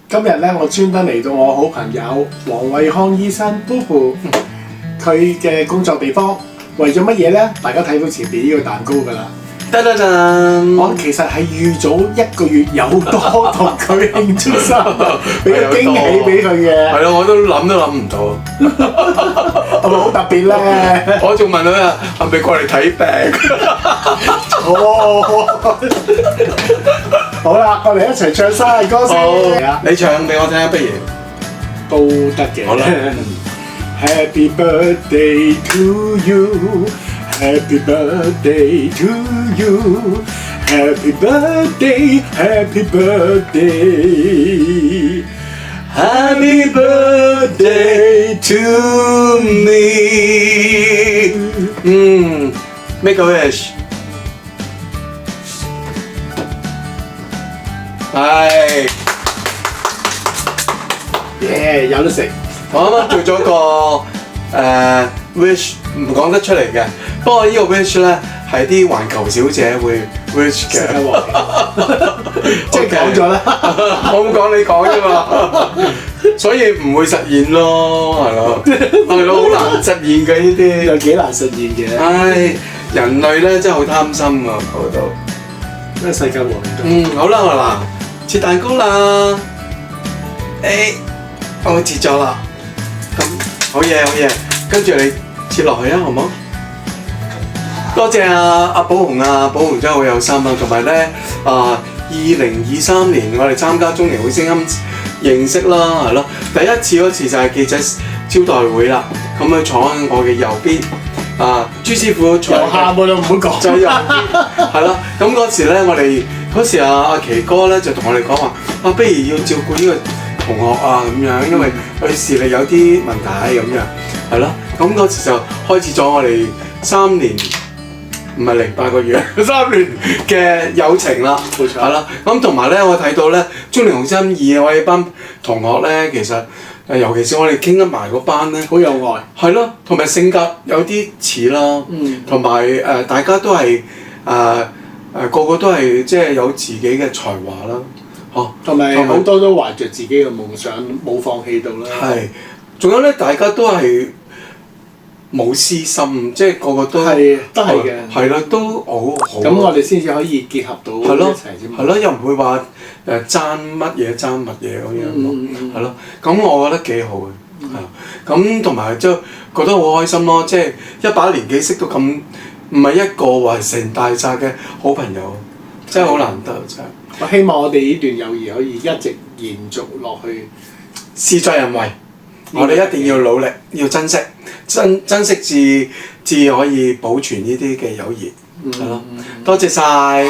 今日咧，我專登嚟到我好朋友黃惠康醫生 Boo 佢嘅工作地方，為咗乜嘢咧？大家睇到前邊呢個蛋糕㗎啦。我其實係預早1個月有多同佢慶祝生日，俾個驚喜俾佢嘅。係咯，我都諗唔到，係咪好特別咧？我仲問佢啊，係咪過嚟睇病？好啦，我哋一齊唱生日歌先。你唱俾我聽啊，不如都得嘅。好啦。Happy birthday to you, Happy birthday to you, Happy birthday, Happy birthday, Happy birthday to me。Make a wish。係。有得食。我啱啱做咗個wish 唔講得出嚟嘅，不過呢個 wish 咧係啲環球小姐會 wish 嘅，即係講咗啦。我冇講你講啫嘛，所以唔會實現咯，係咯，係咯，好難實現嘅呢啲，有幾難實現嘅。唉，人類咧真係好貪心啊，嗰度。咩世界和平？好啦，好啦，切蛋糕啦，我切咗啦。咁好嘢，跟住你切落去啊，好唔好？多謝阿寶紅啊，寶紅真係好有心啊，同埋咧2023年我哋參加中年好聲音認識啦，係咯，第一次嗰次就係記者招待會啦，咁佢坐喺我嘅右邊，朱師傅坐又喊喎，唔好講。就右邊，係啦，咁嗰時咧我哋嗰時阿奇哥咧就同我哋講話，不如要照顧呢個同學啊咁樣，因為佢視力有啲問題咁樣，係咯。咁嗰時就開始咗我哋3年，唔係8個月，3年嘅友情啦。冇錯。係啦。咁同埋咧，我睇到咧中年好聲音2我哋班同學咧，其實尤其是我哋傾得埋嗰班咧，好有愛。係咯，同埋性格有啲似啦。同埋大家都係個個都係即係有自己嘅才華啦。同埋好多都懷着自己嘅夢想，冇放棄到啦。係，仲有咧，大家都係冇私心，即係個個都係嘅。係啦，都好。咁我哋先至可以結合到一齊啫嘛。係咯，又唔會話爭乜嘢咁樣咯。係咯，咁我覺得幾好嘅。係咁同埋即係覺得好開心咯，即係一把年紀識到咁，唔係一個話係成大扎嘅好朋友，真係好難得真係。我希望我哋呢段友誼可以一直延續落去，事在人為，我哋一定要努力，要珍惜，珍惜至可以保存呢啲嘅友誼，係咯。多謝晒。